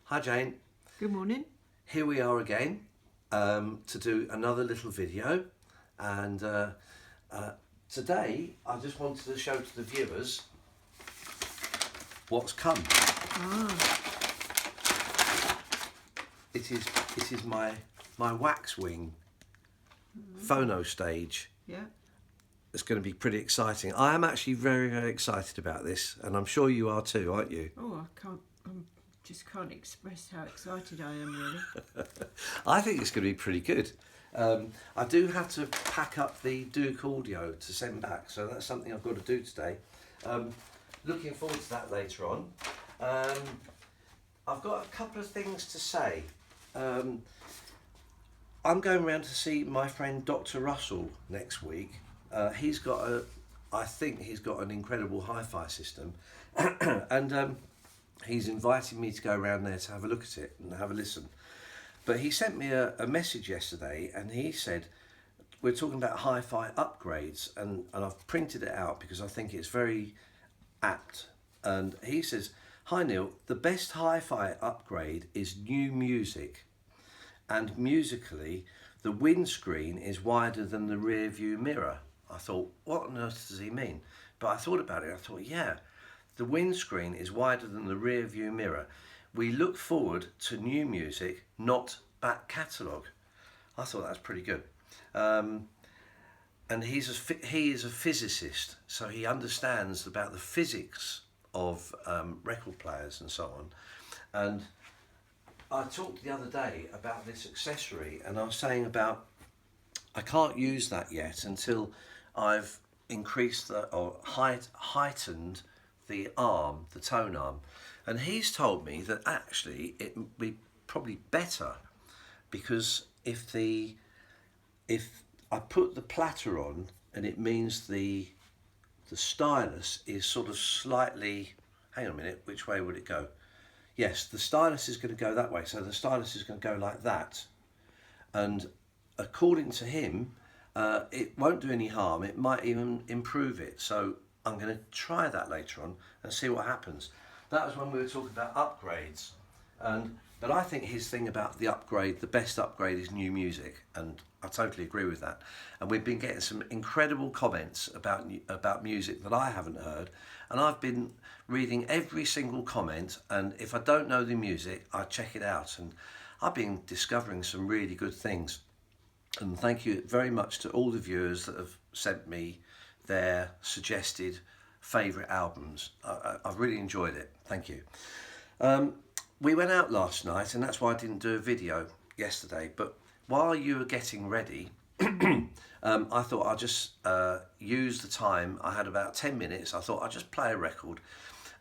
Hi Jane. Good morning. Here we are again to do another little video, and today I just wanted to show to the viewers what's come. It is my Waxwing phono stage. Yeah. It's going to be pretty exciting. I am actually very, very excited about this, and I'm sure you are too, aren't you? Oh, just can't express how excited I am, really. I think it's going to be pretty good. I do have to pack up the Duke audio to send back, so that's something I've got to do today. Looking forward to that later on. I've got a couple of things to say. I'm going around to see my friend Dr. Russell next week. I think he's got an incredible hi-fi system, and he's invited me to go around there to have a look at it and have a listen. But he sent me a message yesterday, and he said, we're talking about hi-fi upgrades, and I've printed it out because I think it's very apt. And he says, hi Neil, the best hi-fi upgrade is new music, and musically the windscreen is wider than the rear view mirror. I thought, what on earth does he mean? But I thought about it, I thought, yeah, the windscreen is wider than the rear view mirror. We look forward to new music, not back catalogue. I thought that's pretty good. And he is a physicist, so he understands about the physics of record players and so on. And I talked the other day about this accessory, and I was saying about I can't use that yet until I've increased or heightened the arm, the tone arm. And he's told me that actually it would be probably better, because if I put the platter on, and it means the stylus is sort of slightly, hang on a minute, which way would it go? Yes, the stylus is going to go that way, so the stylus is going to go like that. And according to him, it won't do any harm, it might even improve it. So I'm going to try that later on and see what happens. That was when we were talking about upgrades. But I think his thing about the upgrade, the best upgrade is new music, and I totally agree with that. And we've been getting some incredible comments about music that I haven't heard, and I've been reading every single comment, and if I don't know the music, I check it out, and I've been discovering some really good things. And thank you very much to all the viewers that have sent me their suggested favourite albums. I've really enjoyed it. Thank you. We went out last night, and that's why I didn't do a video yesterday. But while you were getting ready, I thought I'd just use the time. I had about 10 minutes. I thought I'd just play a record.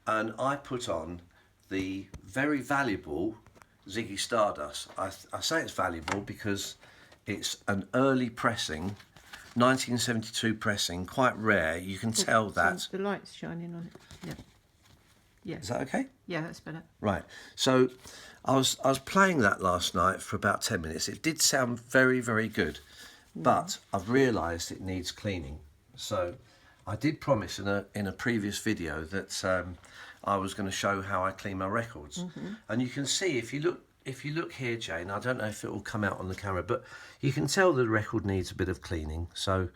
And I put on the very valuable Ziggy Stardust. I say it's valuable because it's an early pressing, 1972 pressing, quite rare. You can tell that. The light's shining on it. Yeah. Yeah. Is that okay? Yeah, that's better. Right. So I was playing that last night for about 10 minutes. It did sound very, very good, but I've realised it needs cleaning. So I did promise in a previous video that I was going to show how I clean my records. And you can see if you look here, Jane, I don't know if it will come out on the camera, but you can tell the record needs a bit of cleaning. So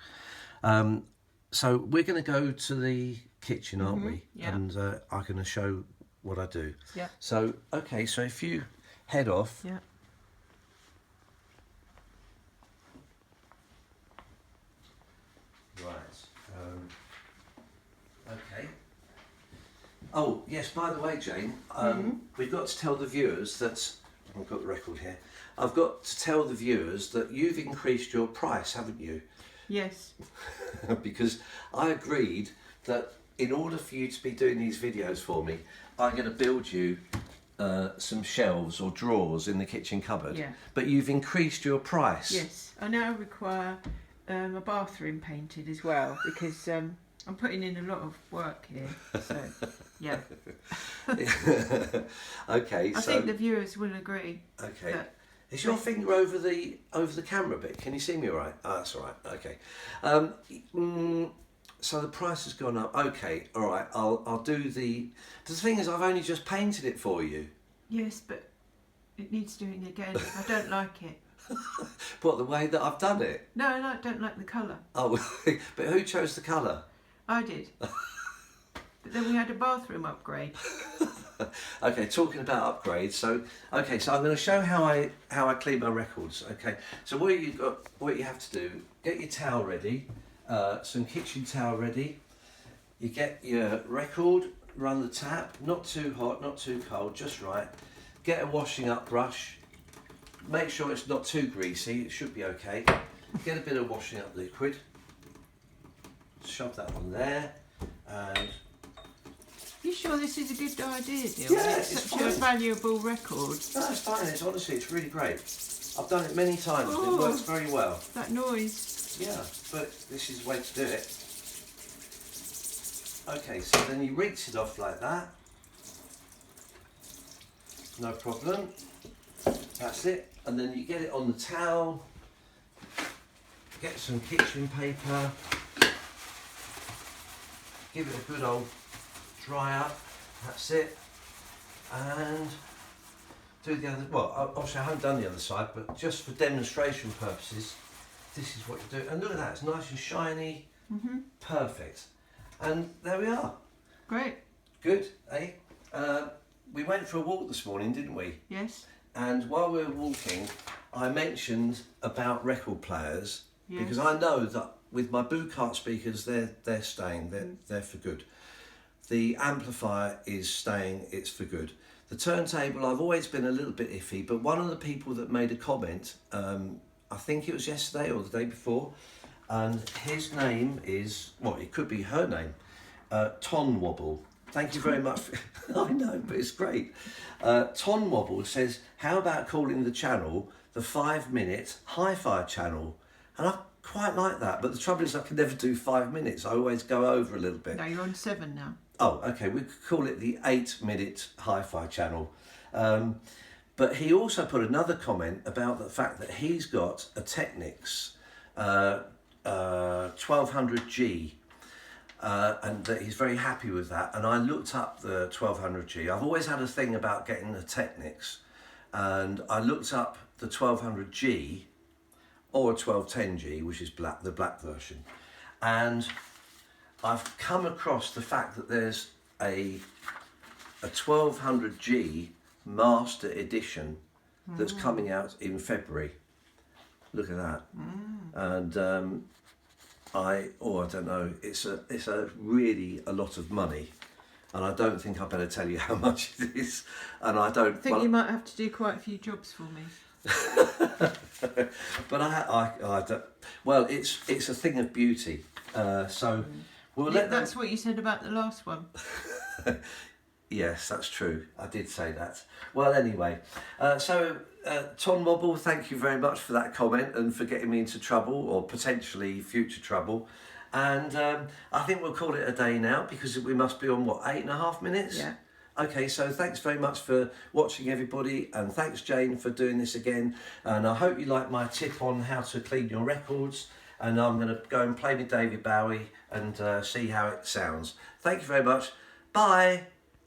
so we're going to go to the kitchen, aren't we? Yeah. And I'm going to show what I do. Yeah. So, okay, so if you head off. Yeah. Right. Okay. Oh, yes, by the way, Jane, we've got to tell the viewers that, I've got the record here, I've got to tell the viewers that you've increased your price, haven't you? Yes. Because I agreed that in order for you to be doing these videos for me, I'm going to build you some shelves or drawers in the kitchen cupboard. Yeah. But you've increased your price. Yes. I now require a bathroom painted as well, because I'm putting in a lot of work here. So, yeah. Okay. I think the viewers will agree. Okay. Is your finger over the camera bit? Can you see me all right? Oh, that's all right. Okay. So the price has gone up. Okay, all right. I'll do the thing is I've only just painted it for you. Yes, but It needs doing again. I don't like it. What, the way that I've done it? No, I don't like the colour. Oh, but who chose the colour? I did. But then we had a bathroom upgrade. Okay, talking about upgrades. So I'm going to show how I clean my records. Okay, so what you have to do, get your towel ready, some kitchen towel ready. You get your record, run the tap, not too hot, not too cold, just right. Get a washing up brush. Make sure it's not too greasy. It should be okay. Get a bit of washing up liquid. Shove that on there, and. You sure this is a good idea, Neil? Yeah, It's it's such a fine. valuable record. No, it's fine. It's honestly, it's really great. I've done it many times. And Oh. it works very well. That noise. Yeah, but this is the way to do it. Okay, so then you rinse it off like that. No problem. That's it. And then you get it on the towel. Get some kitchen paper. Give it a good old dry up. That's it. And do the other. Well, obviously I haven't done the other side, but just for demonstration purposes, this is what you do. And look at that. It's nice and shiny. Perfect. And there we are. Great. Good, eh? We went for a walk this morning, didn't we? Yes. And while we were walking, I mentioned about record players Yes. because I know that with my boot cart speakers, they're staying. They're for good. The amplifier is staying. It's for good. The turntable, I've always been a little bit iffy, but one of the people that made a comment, I think it was yesterday or the day before, and his name is, well, it could be her name, Ton Wobble. Thank you very much. I know, but it's great. Ton Wobble says, how about calling the channel the 5-minute hi-fi channel? And I quite like that, but the trouble is I can never do 5 minutes. I always go over a little bit. No, you're on 7 now. Oh, okay, we could call it the 8-minute hi-fi channel. But he also put another comment about the fact that he's got a Technics 1200G, and that he's very happy with that. And I looked up the 1200G. I've always had a thing about getting the Technics, and I looked up the 1200G or a 1210G, which is the black version, and I've come across the fact that there's a 1200G Master Edition that's coming out in February. Look at that. And I don't know. It's a really a lot of money, and I don't think I better tell you how much it is. And I don't. I think you might have to do quite a few jobs for me. But I don't. Well, it's a thing of beauty. So we'll let them. That's what you said about the last one. Yes, that's true. I did say that. Well, anyway, Tom Mobble, thank you very much for that comment and for getting me into trouble or potentially future trouble. And I think we'll call it a day now because we must be on, what, 8.5 minutes? Yeah. Okay, so thanks very much for watching, everybody, and thanks, Jane, for doing this again. And I hope you like my tip on how to clean your records. And I'm going to go and play with David Bowie and see how it sounds. Thank you very much. Bye.